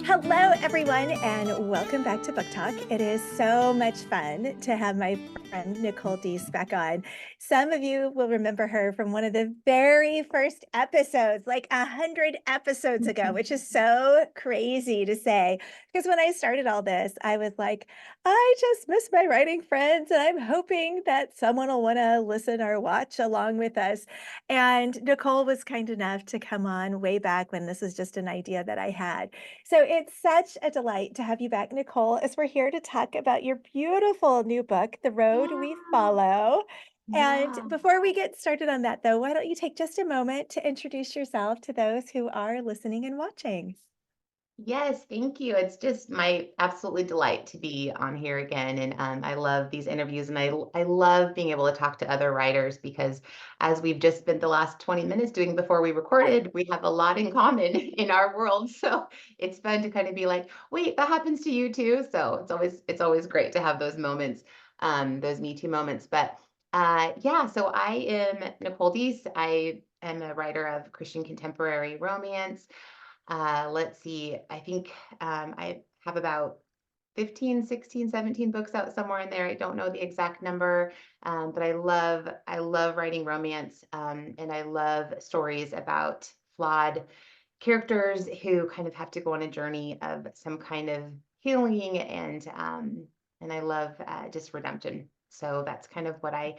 Hello, everyone, and welcome back to Book Talk. It is so much fun to have my friend Nicole Deese back on. Some of you will remember her from one of the very first episodes, like 100 episodes ago, which is so crazy to say. Because when I started all this, I was like, I just miss my writing friends, and I'm hoping that someone will want to listen or watch along with us. And Nicole was kind enough to come on way back when this was just an idea that I had. So it's such a delight to have you back, Nicole, as we're here to talk about your beautiful new book, The Road We Yeah, Follow. And yeah. before we get started on that, though, why don't you take just a moment to introduce yourself to those who are listening and watching? Yes, thank you. It's just my absolutely delight to be on here again. And I love these interviews and I love being able to talk to other writers because as we've just spent the last 20 minutes doing before we recorded, we have a lot in common in our world. So it's fun to kind of be like, wait, that happens to you too. So it's always great to have those moments, those Me Too moments. But yeah, so I am Nicole Deese. I am a writer of Christian contemporary romance. Let's see. I think I have about 15, 16, 17 books out somewhere in there. I don't know the exact number, but I love writing romance, and I love stories about flawed characters who kind of have to go on a journey of some kind of healing, and I love just redemption. So that's kind of what I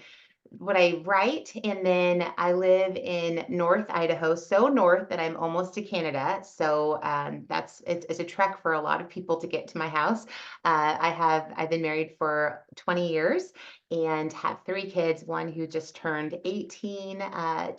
write. And then I live in North Idaho, so north that I'm almost to Canada. So it's a trek for a lot of people to get to my house. I've been married for 20 years and have three kids, one who just turned 18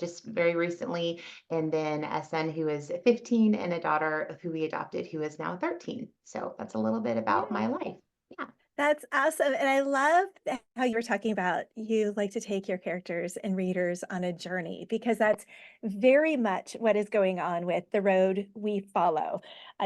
just very recently, and then a son who is 15 and a daughter who we adopted who is now 13. So that's a little bit about my life. Yeah. That's awesome, and I love how you were talking about you like to take your characters and readers on a journey because that's very much what is going on with The Road We Follow.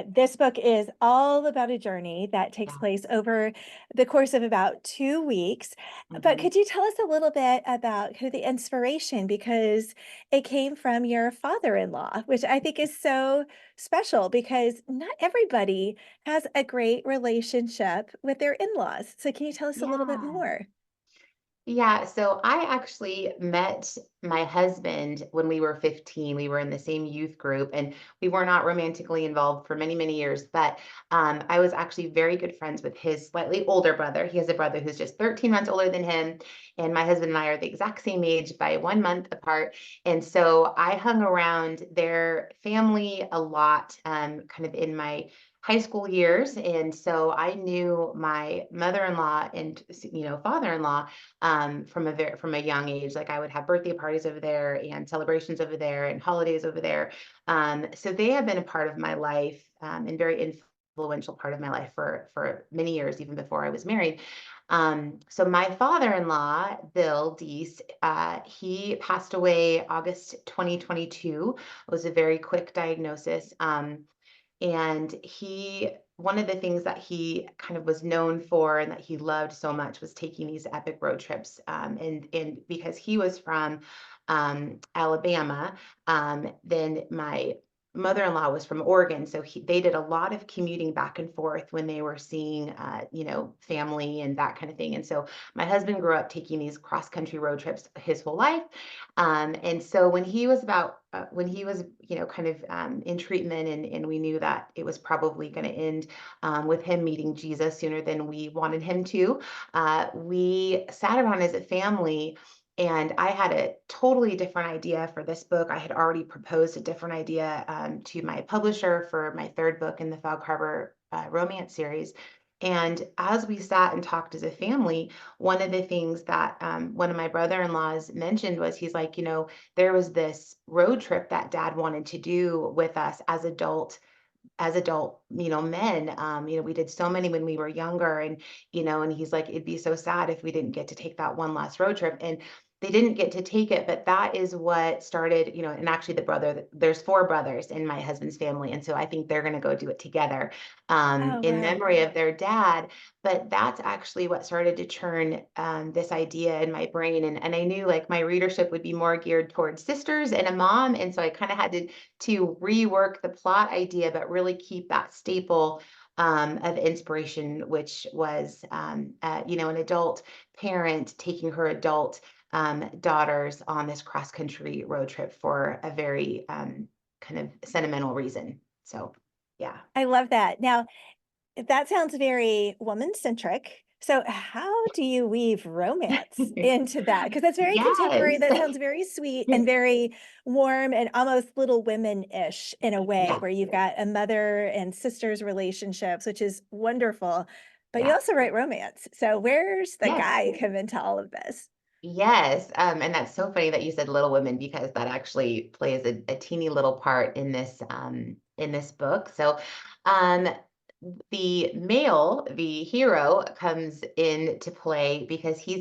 This book is all about a journey that takes Yeah. place over the course of about 2 weeks, but Mhm. could you tell us a little bit about kind of the inspiration because it came from your father-in-law, which I think is so special because not everybody has a great relationship with their in-laws. So can you tell us a little bit Yeah. more? Yeah, so I actually met my husband when we were 15. We were in the same youth group and we were not romantically involved for many, many years. But I was actually very good friends with his slightly older brother. He has a brother who's just 13 months older than him. And my husband and I are the exact same age by 1 month apart. And so I hung around their family a lot, kind of in my high school years. And so I knew my mother-in-law and father-in-law from a young age. Like I would have birthday parties over there and celebrations over there and holidays over there. So they have been a part of my life, and very influential part of my life for many years, even before I was married. So my father-in-law, Bill Deese, he passed away August 2022. It was a very quick diagnosis. And one of the things that he kind of was known for and that he loved so much was taking these epic road trips. And because he was from Alabama, then my mother-in-law was from Oregon, so they did a lot of commuting back and forth when they were seeing, family and that kind of thing. And so my husband grew up taking these cross-country road trips his whole life. And so when he was, kind of in treatment, and we knew that it was probably going to end with him meeting Jesus sooner than we wanted him to, we sat around as a family. And I had a totally different idea for this book. I had already proposed a different idea to my publisher for my third book in the Fog Harbor romance series. And as we sat and talked as a family, one of the things that one of my brother-in-laws mentioned was he's like, there was this road trip that dad wanted to do with us as adult men. We did so many when we were younger, and he's like, it'd be so sad if we didn't get to take that one last road trip. And they didn't get to take it, but that is what started, and actually there's four brothers in my husband's family. And so I think they're going to go do it together, Oh, in wow. memory of their dad. But that's actually what started to churn, this idea in my brain. And I knew like my readership would be more geared towards sisters and a mom. And so I kind of had to rework the plot idea, but really keep that staple, of inspiration, which was, an adult parent taking her adult, daughters on this cross country road trip for a very, kind of sentimental reason. So, yeah. I love that. Now, that sounds very woman-centric. So how do you weave romance into that? Because that's very contemporary, Yes. that sounds very sweet and very warm and almost Little Women-ish in a way, Yeah. where you've got a mother and sisters relationships, which is wonderful, but you Yeah. also write romance. So where's the Yes. guy come into all of this? Yes, and that's so funny that you said Little Women because that actually plays a teeny little part in this book. So, um, the hero comes into play because he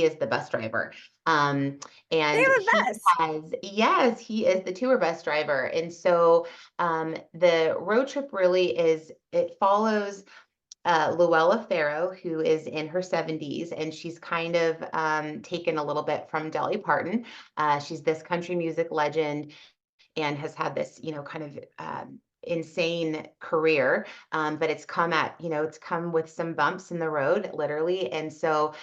is the bus driver, They and have a he bus. has yes, he is the tour bus driver, and so, the road trip really it follows, Luella Farrow, who is in her 70s, and she's kind of, taken a little bit from Dolly Parton. She's this country music legend and has had this, kind of, insane career. But it's come with some bumps in the road, literally. And so,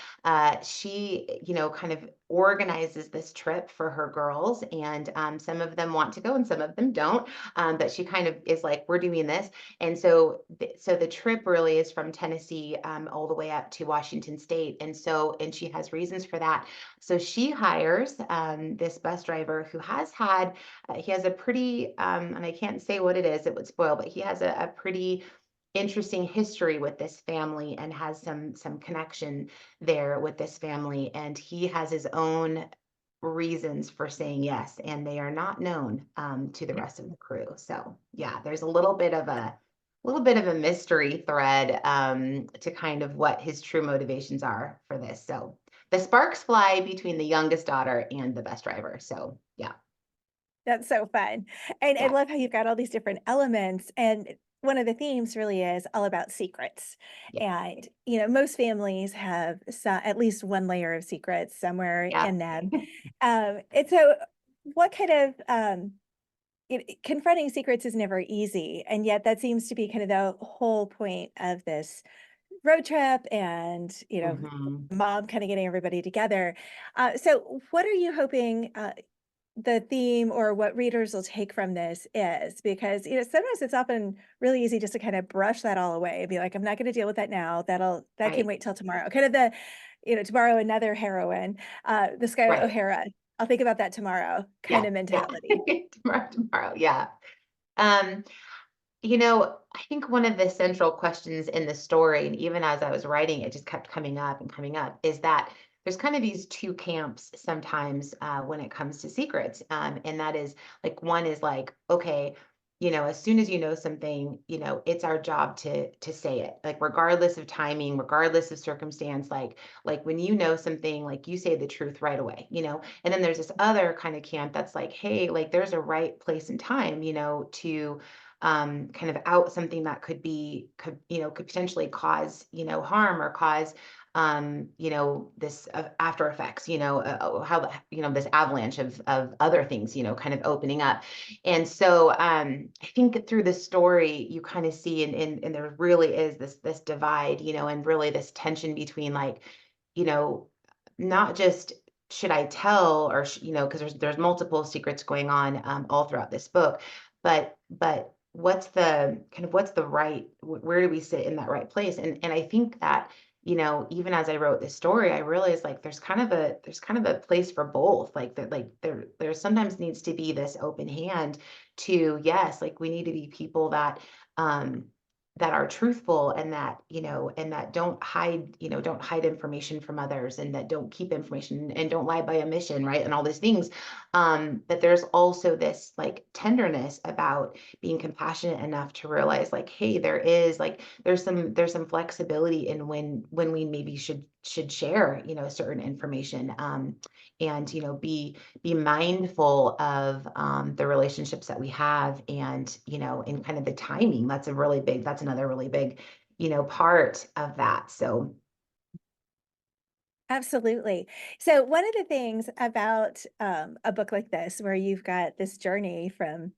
she, kind of organizes this trip for her girls, and, some of them want to go and some of them don't. But she kind of is like, we're doing this. And so, so the trip really is from Tennessee, all the way up to Washington State. And she has reasons for that. So she hires, this bus driver who he has a pretty, and I can't say what it is, it would spoil, but he has a pretty interesting history with this family and has some connection there with this family. And he has his own reasons for saying yes, and they are not known, to the rest of the crew. So yeah, there's a little bit of a mystery thread, to kind of what his true motivations are for this. So the sparks fly between the youngest daughter and the bus driver. So yeah. That's so fun. And I Yeah. love how you've got all these different elements. And one of the themes really is all about secrets. Yeah. And, most families have at least one layer of secrets somewhere Yeah. in them. And so, what kind of confronting secrets is never easy. And yet, that seems to be kind of the whole point of this road trip and, Mhm. mom kind of getting everybody together. So, what are you hoping? The theme or what readers will take from this is because sometimes it's often really easy just to kind of brush that all away and be like, I'm not going to deal with that now, that can Right. wait till tomorrow, kind of the to borrow another heroine, the Skylar Right. O'Hara, I'll think about that tomorrow kind Yeah. of Yeah. mentality. Tomorrow. Yeah. Um, I think one of the central questions in the story, and even as I was writing, it just kept coming up and coming up, is that there's kind of these two camps sometimes, when it comes to secrets. And that is like, one is like, okay, as soon as you know something, it's our job to say it, like regardless of timing, regardless of circumstance, like when you know something, like you say the truth right away, and then there's this other kind of camp that's like, hey, like there's a right place and time, to kind of out something that could potentially cause, harm or cause, this, after effects, how this avalanche of other things, kind of opening up. And so, I think through the story you kind of see, and there really is this divide, and really this tension between like, you know not just should I tell, or because there's multiple secrets going on, all throughout this book, but what's the right, where do we sit in that right place? And I think that, even as I wrote this story, I realized like there's kind of a place for both, like that, like there sometimes needs to be this open hand to, yes, like we need to be people um that are truthful, and that don't hide information from others, and that don't keep information and don't lie by omission, right, and all these things. But there's also this like tenderness about being compassionate enough to realize like, hey, there's some flexibility in when we maybe should should share, certain information, and be mindful of the relationships that we have, and kind of the timing. That's another really big, part of that. So Absolutely. So one of the things about a book like this, where you've got this journey from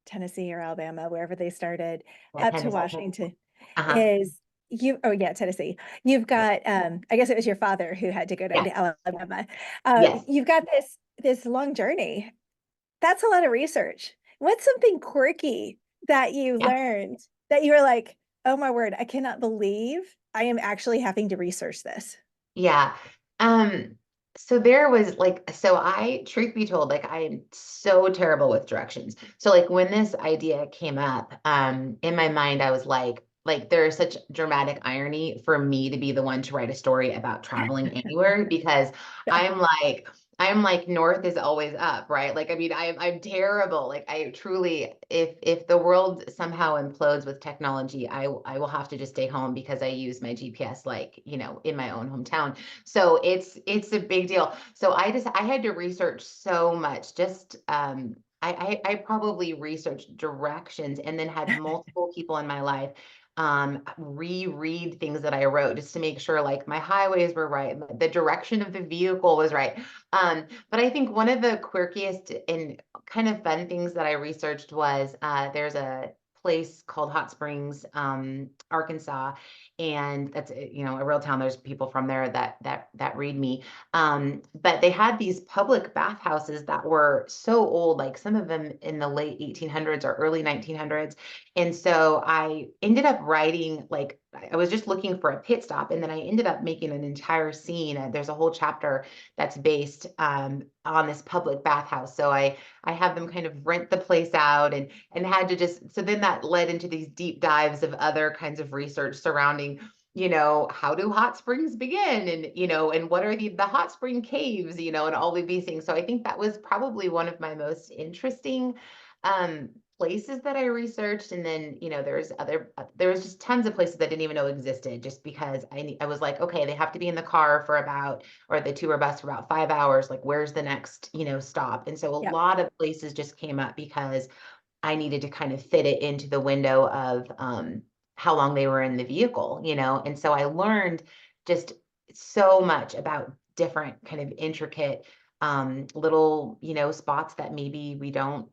Tennessee or Alabama, wherever they started, up to Tennessee. Washington, Uh-huh. is oh yeah, Tennessee. You've got, I guess it was your father who had to go down Yeah. to Alabama. Yes. You've got this long journey. That's a lot of research. What's something quirky that you Yeah. learned that you were like, oh my word, I cannot believe I am actually having to research this? Yeah. Um, so there was like, so I, truth be told, like I am so terrible with directions. So like when this idea came up, in my mind, I was like there is such dramatic irony for me to be the one to write a story about traveling anywhere because I'm like, I'm like north is always up, right? Like, I mean, I'm terrible. Like, I truly, if the world somehow implodes with technology, I will have to just stay home because I use my GPS, like, in my own hometown. So it's a big deal. So I had to research so much. Just I probably researched directions and then had multiple people in my life reread things that I wrote just to make sure like my highways were right, the direction of the vehicle was right. But I think one of the quirkiest and kind of fun things that I researched was there's a place called Hot Springs, Arkansas, and that's a real town. There's people from there that read me. But they had these public bathhouses that were so old, like some of them in the late 1800s or early 1900s. And so I ended up writing, like, I was just looking for a pit stop, and then I ended up making an entire scene. There's a whole chapter that's based on this public bathhouse. So I had them kind of rent the place out and had to just, so then that led into these deep dives of other kinds of research surrounding, how do hot springs begin, and what are the hot spring caves, and all of these things. So I think that was probably one of my most interesting um places that I researched. And then, there was just tons of places that I didn't even know existed, just because I was like, okay, they have to be in the car for about, or the tour bus for about 5 hours. Like, where's the next, stop? And so a Yeah. lot of places just came up because I needed to kind of fit it into the window of how long they were in the vehicle, And so I learned just so much about different kind of intricate little, spots that maybe we don't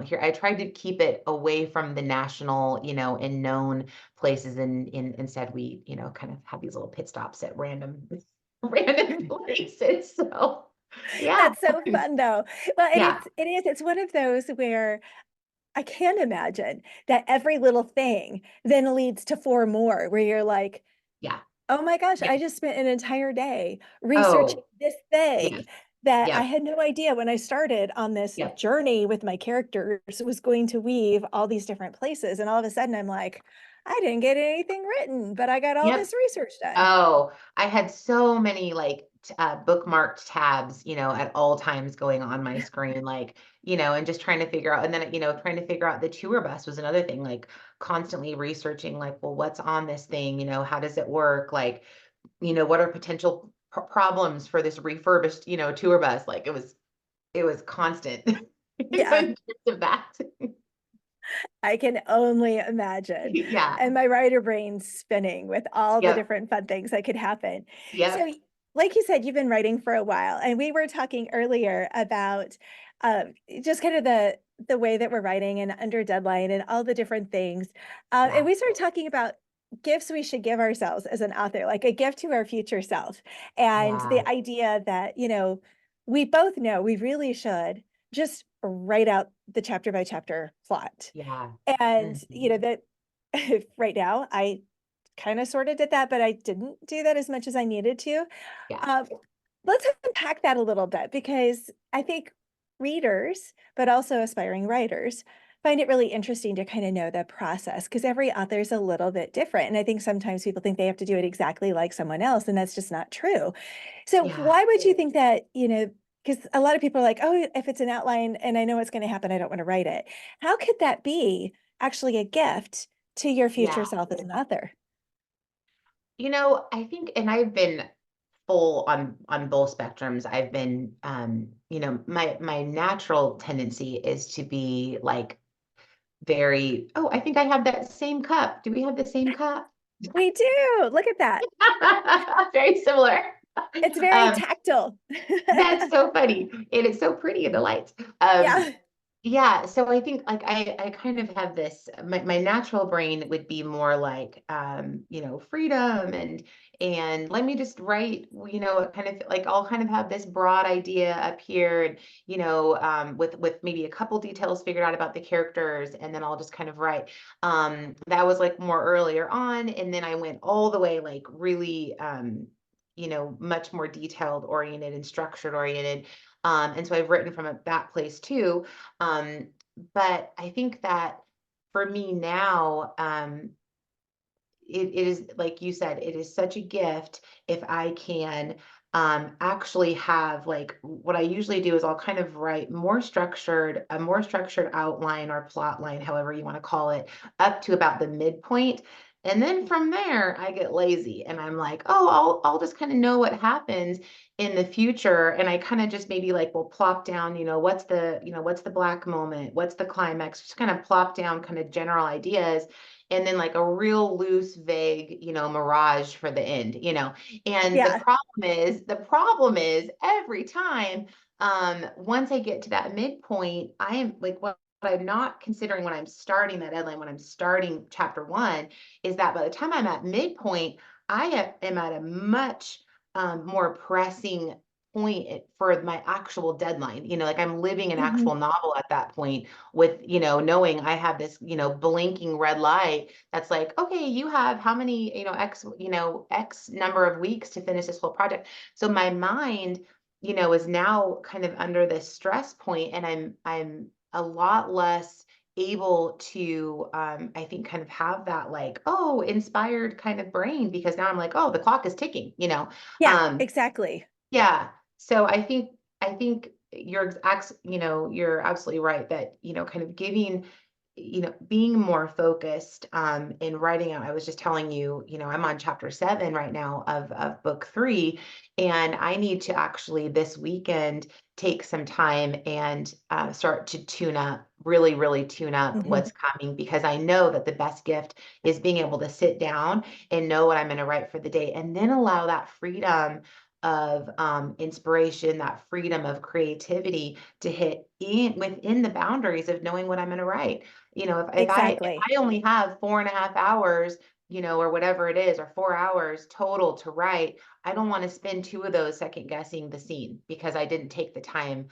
hear. I tried to keep it away from the national, and known places, and instead we, kind of have these little pit stops at random random places. So yeah. That's so fun though. Well, and Yeah. it's one of those where I can imagine that every little thing then leads to four more where you're like, Yeah. oh my gosh, Yeah. I just spent an entire day researching Oh, this thing yes. that I Yep. had no idea when I started on this Yep. journey with my characters was going to weave all these different places. And all of a sudden I'm like, I didn't get anything written, but I got all Yep. this research done. Oh, I had so many like bookmarked tabs, at all times going on my screen, like, and just trying to figure out, and then, trying to figure out the tour bus was another thing, like constantly researching, like, well, what's on this thing? How does it work? Like, what are potential problems for this refurbished, tour bus? Like, it was constant. In Yeah. terms of that. I can only imagine. Yeah. And my writer brain's spinning with all the Yep. different fun things that could happen. So, Yep. like you said, you've been writing for a while, and we were talking earlier about just kind of the way that we're writing and under deadline and all the different things. And Yeah. we started talking about gifts we should give ourselves as an author, like a gift to our future self, and Yeah. the idea that we both know we really should just write out the chapter by chapter plot. Yeah. And, Mhm. that right now, I kind of sort of did that, but I didn't do that as much as I needed to. Yeah. Um, let's unpack that a little bit because I think readers, but also aspiring writers, find it really interesting to kind of know the process because every author is a little bit different. And I think sometimes people think they have to do it exactly like someone else, and that's just not true. So Yeah. why would you think that, because a lot of people are like, oh, if it's an outline and I know what's going to happen, I don't want to write it. How could that be actually a gift to your future Yeah. self as an author? I think, and I've been full on both spectrums. I've been, my natural tendency is to be like very, oh, I think I have that same cup. Do we have the same cup? We do. Look at that. Very similar. It's very Um, tactile. that's so funny. And it's so pretty in the lights. Um, Yeah. yeah, so I think like I kind of have this, my natural brain would be more like freedom and let me just write, kind of like I'll kind of have this broad idea up here and with maybe a couple details figured out about the characters and then I'll just kind of write. That was like more earlier on, and then I went all the way like really much more detailed oriented and structured oriented. And so I've written from that place too. Um, but I think that for me now, it is like you said, it is such a gift if I can actually have like what I usually do is I'll kind of write a more structured outline or plot line, however you want to call it, up to about the midpoint. And then from there, I get lazy and I'm like, oh, I'll just kind of know what happens in the future. And I kind of just maybe like will plop down, what's the black moment? What's the climax? Just kind of plop down kind of general ideas and then like a real loose, vague, mirage for the end. And Yeah. the problem is every time, once I get to that midpoint, I am like, what I'm not considering when I'm starting that deadline, when I'm starting chapter one, is that by the time I'm at midpoint, am at a much more pressing point for my actual deadline. Like I'm living an Mhm. actual novel at that point with, knowing I have this, blinking red light that's like, okay, you have how many, X number of weeks to finish this whole project. So my mind, is now kind of under this stress point and I'm a lot less able to I think kind of have that like oh inspired kind of brain because now I'm like oh the clock is ticking. Yeah, um exactly. yeah. So I think you're absolutely right that, kind of giving, being more focused in writing out. I was just telling you, I'm on chapter 7 right now of book 3, and I need to actually this weekend take some time and start to tune up, really, really tune up Mhm. what's coming because I know that the best gift is being able to sit down and know what I'm going to write for the day and then allow that freedom of inspiration, that freedom of creativity to hit in within the boundaries of knowing what I'm going to write. If Exactly. I only have 4.5 hours, or whatever it is, or 4 hours total to write, I don't want to spend 2 of those second guessing the scene because I didn't take the time,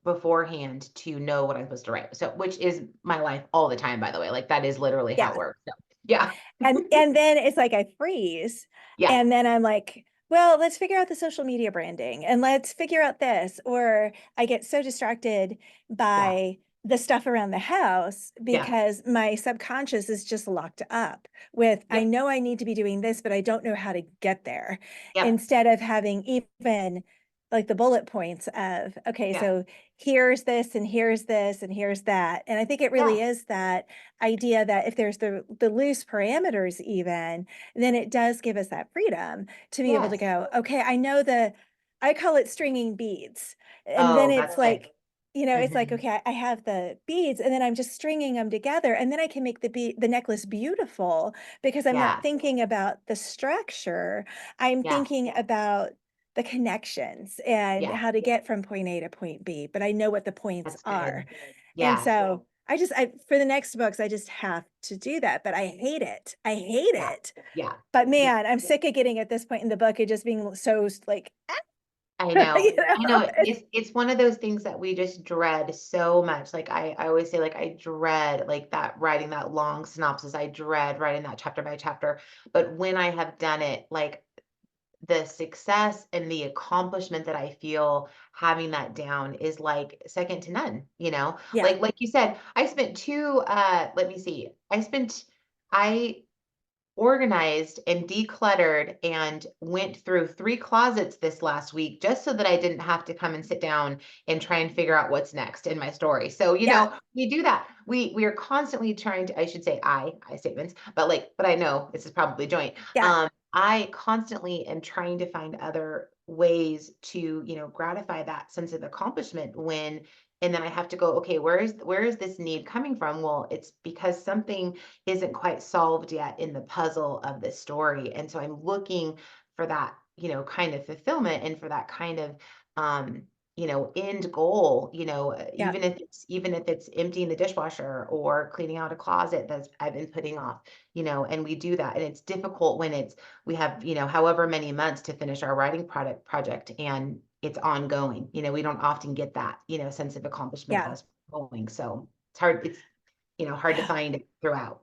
beforehand to know what I'm supposed to write. So, which is my life all the time, by the way. Like that is literally how it Yeah. works. So, yeah, And then it's like I freeze yeah, and then I'm like, well, let's figure out the social media branding and let's figure out this. Or I get so distracted yeah, by the stuff around the house yeah, because my subconscious is just locked up with, I yep, know I need to be doing this, but I don't know how to get there. yep, Instead of having even like the bullet points of, okay, yeah, so here's this and here's this and here's that. And I think it yeah, really is that idea that if there's the loose parameters even, then it does give us that freedom to be able to yes. go, okay, I call it stringing beads. And then Oh, it's that's good. like, it's like, Mhm. okay, I have the beads and then I'm just stringing them together and then I can make the necklace beautiful because I'm not Yeah, thinking about the structure. I'm yeah, thinking about the connections and yeah, how to get from point A to point B, but I know what the points that's are. good. And Yeah, so I for the next books, I just have to do that, but I hate it. I hate yeah, it. yeah. But man, I'm sick of getting at this point in the book, it just being so like, I you know. I know? know it's one of those things that we just dread so much. Like I always say, like I dread like that writing that long synopsis. I dread writing that chapter by chapter. But when I have done it, like the success and the accomplishment that I feel having that down is like second to none. Yeah. Like you said, I spent two let me see. I organized and decluttered and went through 3 closets this last week just so that I didn't have to come and sit down and try and figure out what's next in my story. So, Yeah, we do that. We are constantly trying to, I should say I statements, but but I know this is probably joint. yeah, I constantly am trying to find other ways to, gratify that sense of accomplishment and then I have to go, okay, where is this need coming from? Well, it's because something isn't quite solved yet in the puzzle of this story. And so I'm looking for that, kind of fulfillment and for that kind of end goal, yeah, even if it's emptying the dishwasher or cleaning out a closet that I've been putting off, and we do that. And it's difficult when we have, however many months to finish our writing product project and it's ongoing. We don't often get that, sense of accomplishment yeah. as we're going. So it's hard to find it throughout.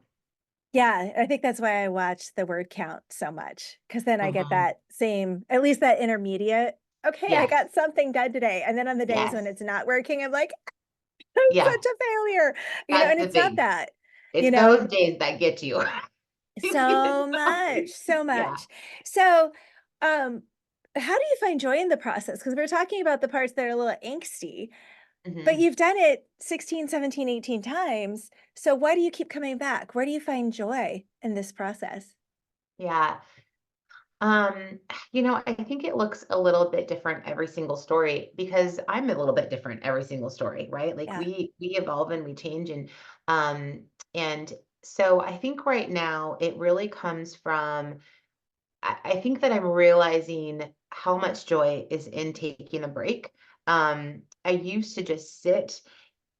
Yeah, I think that's why I watch the word count so much, because then I get Mhm. that same, at least that intermediate, okay, I Yes, got something done today. And then on the days when yes, it's not working, I'm like, I'm yeah, such a failure, that's and the it's not thing. that, It's you know, those days that get you. so much, so Yeah. much. So, um, how do you find joy in the process? Because we're talking about the parts that are a little angsty, but Mhm. you've done it 16, 17, 18 times. So why do you keep coming back? Where do you find joy in this process? Yeah. Um, I think it looks a little bit different every single story because I'm a little bit different every single story, right? Like Yeah. we evolve and we change um and so I think right now it really comes from I think that I'm realizing how much joy is in taking a break. I used to just sit,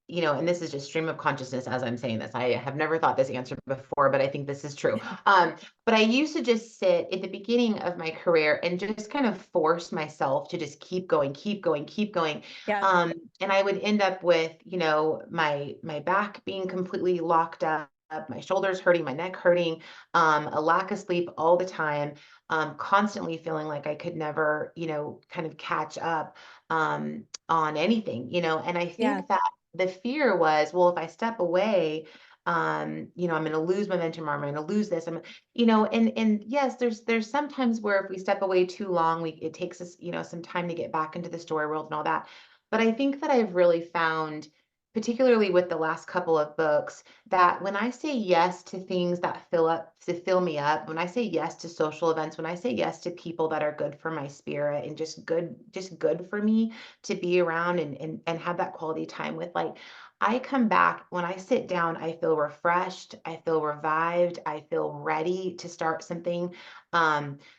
and this is just stream of consciousness as I'm saying this. I have never thought this answer before, but I think this is true. But I used to just sit at the beginning of my career and just kind of force myself to just keep going, keep going, keep going. Yeah. And I would end up with, my back being completely locked up, my shoulders hurting, my neck hurting, a lack of sleep all the time, constantly feeling like I could never, kind of catch up on anything, and I Yeah. think that the fear was, well, if I step away, I'm going to lose momentum or I'm going to lose this. And yes, there's sometimes where if we step away too long, it takes us, some time to get back into the story world and all that. But I think that I've really found, particularly with the last couple of books, that when I say yes to things that fill me up, when I say yes to social events, when I say yes to people that are good for my spirit and just good for me to be around and have that quality time with, like, I come back when I sit down, I feel refreshed, I feel revived, I feel ready to start something.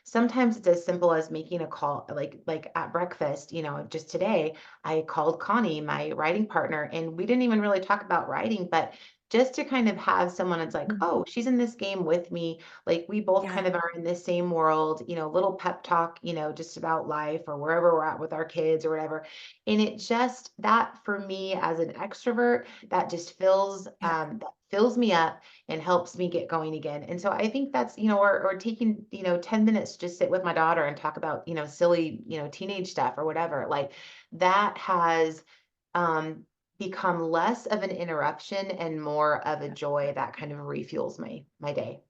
Sometimes it's as simple as making a call, like at breakfast, just today, I called Connie, my writing partner, and we didn't even really talk about writing, but just to kind of have someone that's like, Mhm. oh, she's in this game with me. Like we both Yeah. kind of are in this same world, little pep talk, just about life or wherever we're at with our kids or whatever. And it just that for me as an extrovert, that just Yeah. that fills me up and helps me get going again. And so I think that's, or taking, 10 minutes to just sit with my daughter and talk about, silly, teenage stuff or whatever. Like that has um become less of an interruption and more of a joy that kind of refuels my day.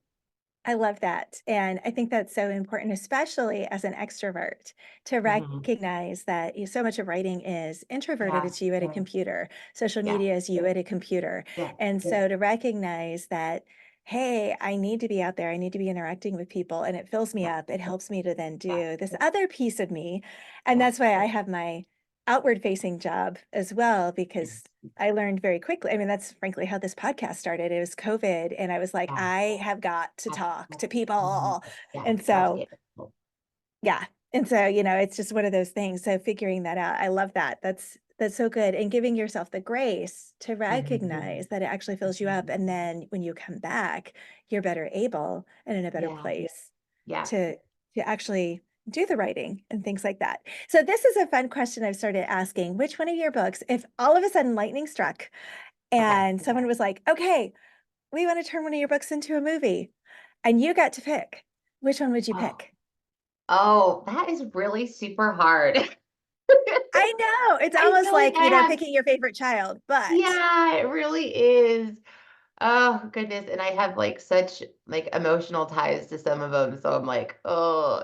I love that. And I think that's so important, especially as an extrovert, to Mhm. recognize that so much of writing is introverted. Yeah, It's you at a yeah, computer. Social yeah, media is you at a computer. yeah, And so to recognize that, hey, I need to be out there. I need to be interacting with people and it fills me yeah, up. It helps me to then yeah, do this other piece of me. And yeah, that's why I have my outward facing job as well, because I learned very quickly. I mean, that's frankly how this podcast started. It was COVID, and I was like, yeah. I have got to That's, talk that's, to mhm. people. Yeah, And that's so, it. yeah. And so, it's just one of those things. So figuring that out, I love that. That's so good. And giving yourself the grace to Mhm. recognize that it actually fills you up. Mhm. And then when you come back, you're better able and in a better Yeah, place yeah. to actually do the writing and things like that. So this is a fun question I've started asking. Which one of your books, if all of a sudden lightning struck Okay. and someone was like, okay, we want to turn one of your books into a movie, and you got to pick, which one would you Oh, pick? oh, that is really super hard. I know it's I almost feel like like, I have, picking your favorite child, but yeah, it really is. Oh goodness. And I have like such like emotional ties to some of them. So I'm like, oh,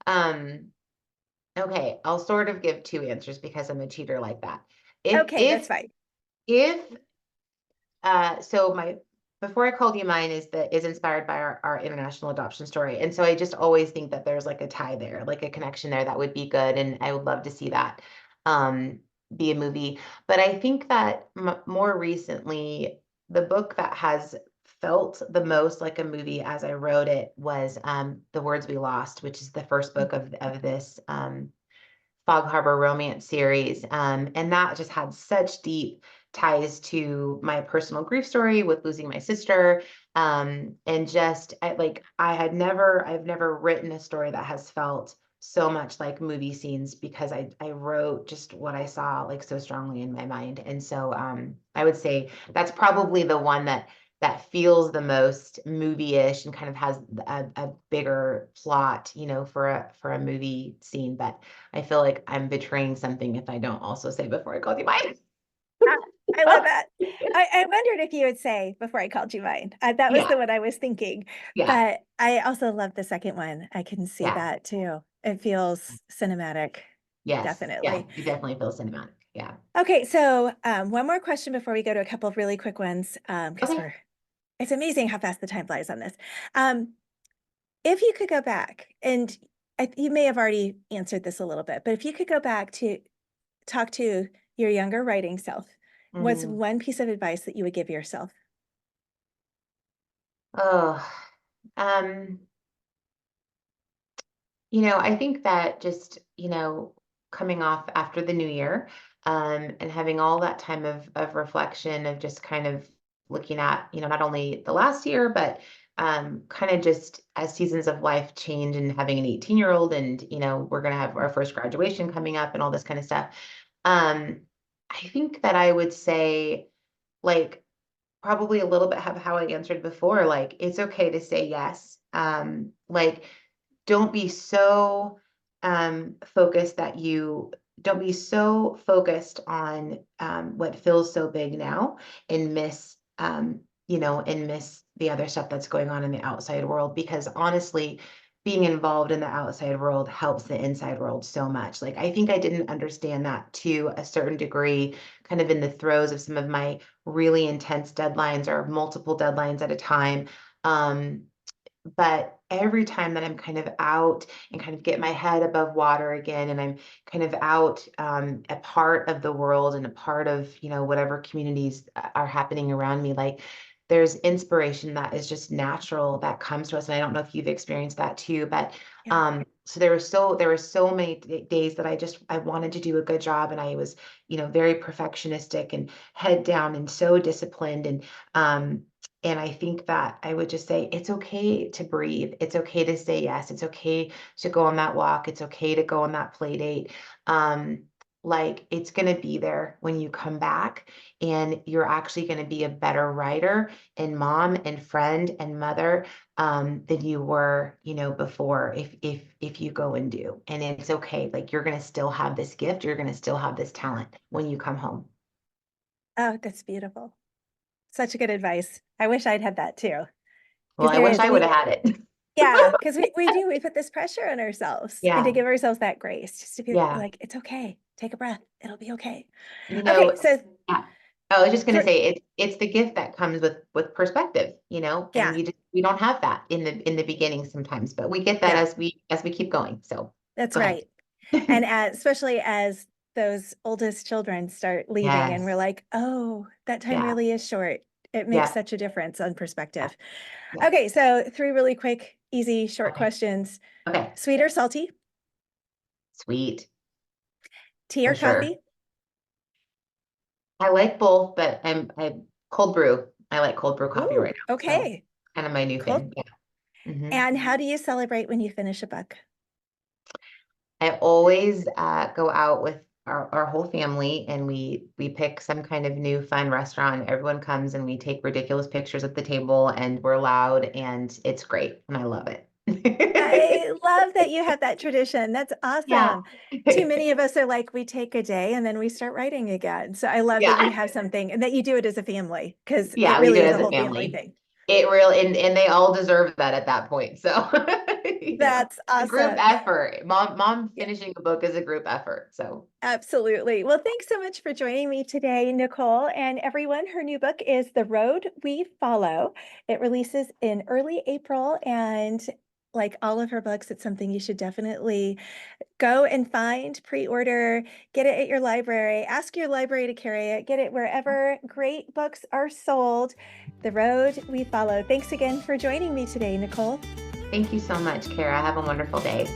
Um, okay, I'll sort of give two answers because I'm a cheater like that. If Okay, that's if fine. if so my before I called you mine is inspired by our international adoption story. And so I just always think that there's like a tie there, like a connection there that would be good. And I would love to see that um be a movie. But I think that more recently, the book that has felt the most like a movie as I wrote it was The Words We Lost, which is the first book of this Fog Harbor romance series. And that just had such deep ties to my personal grief story with losing my sister. And just I've never written a story that has felt so much like movie scenes because I wrote just what I saw like so strongly in my mind. And so I would say that's probably the one that feels the most movie-ish and kind of has a bigger plot, for a movie scene. But I feel like I'm betraying something if I don't also say before I called you mine. Ah, I love that. I wondered if you would say before I called you mine. That was Yeah, the one I was thinking. yeah, But I also love the second one. I can see yeah. that too. It feels cinematic, Yes, yeah. definitely. You definitely feel cinematic. Yeah. Okay, so one more question before we go to a couple of really quick ones, because Okay. it's amazing how fast the time flies on this. Um, if you could go back, and you may have already answered this a little bit, but if you could go back to talk to your younger writing self, what's Mhm. one piece of advice that you would give yourself? Oh, um, I think that just, coming off after the new year, and having all that time of reflection of just kind of looking at, not only the last year, but kind of just as seasons of life change and having an 18-year-old and, we're gonna have our first graduation coming up and all this kind of stuff. Um, I think that I would say like probably a little bit of how I answered before, like it's okay to say yes. Like don't be so focused that you don't be so focused on what feels so big now and miss the other stuff that's going on in the outside world, because honestly being involved in the outside world helps the inside world so much. Like I think I didn't understand that to a certain degree kind of in the throes of some of my really intense deadlines or multiple deadlines at a time. um, but every time that I'm kind of out and kind of get my head above water again, and I'm kind of out, a part of the world and a part of, whatever communities are happening around me, like there's inspiration that is just natural that comes to us. And I don't know if you've experienced that too, but Yeah. so there were so many days that I wanted to do a good job, and I was, very perfectionistic and head down and so disciplined. And I think that I would just say it's okay to breathe. It's okay to say yes. It's okay to go on that walk. It's okay to go on that play date. Um, like it's going to be there when you come back, and you're actually going to be a better writer and mom and friend and mother than you were, before, if you go and do. And it's okay. Like you're going to still have this gift. You're going to still have this talent when you come home. Oh, that's beautiful. Such a good advice. I wish I'd had that too. Well, Because I there wish is, I would have had it. yeah, because we put this pressure on ourselves, and to Yeah. give ourselves that grace, just to be Yeah. like, it's okay. Take a breath. It'll be okay. You Okay, know, so yeah. I was just gonna for say it's the gift that comes with perspective, and yeah, we don't have that in the beginning sometimes, but we get that yeah, as we keep going. So that's go ahead. right. And especially as those oldest children start leaving, and we're Yes. like, oh, that time Yeah. really is short. It makes Yeah. such a difference on Yeah. perspective. Yeah. Okay, so three really quick, easy, short Okay. questions. Okay. Sweet or salty? Sweet Tea for or sure. coffee? I like both, but I cold brew. I like cold brew coffee right Ooh, now. So okay. kind of my new Cool. thing. Yeah. And how do you celebrate when you finish a book? I always go out with our whole family, and we pick some kind of new fun restaurant. Everyone comes and we take ridiculous pictures at the table, and we're loud, and it's great and I love it. I love that you have that tradition. That's Yeah. awesome. Too many of us are like, we take a day and then we start writing again. So I love that you Yeah. have something and that you do it as a family because it Yeah, we do really it is a as a whole family family. thing. It really, and they all deserve that at that point. So, That's a group awesome. effort. Mom Yeah, finishing a book is a group effort. So absolutely. Well, thanks so much for joining me today, Nicole. And everyone, her new book is The Road We Follow. It releases in early April. And like all of her books, it's something you should definitely go and find, pre-order, get it at your library, ask your library to carry it, get it wherever great books are sold. The Road We Follow. Thanks again for joining me today, Nicole. thank you so much, Kara. Have a wonderful day.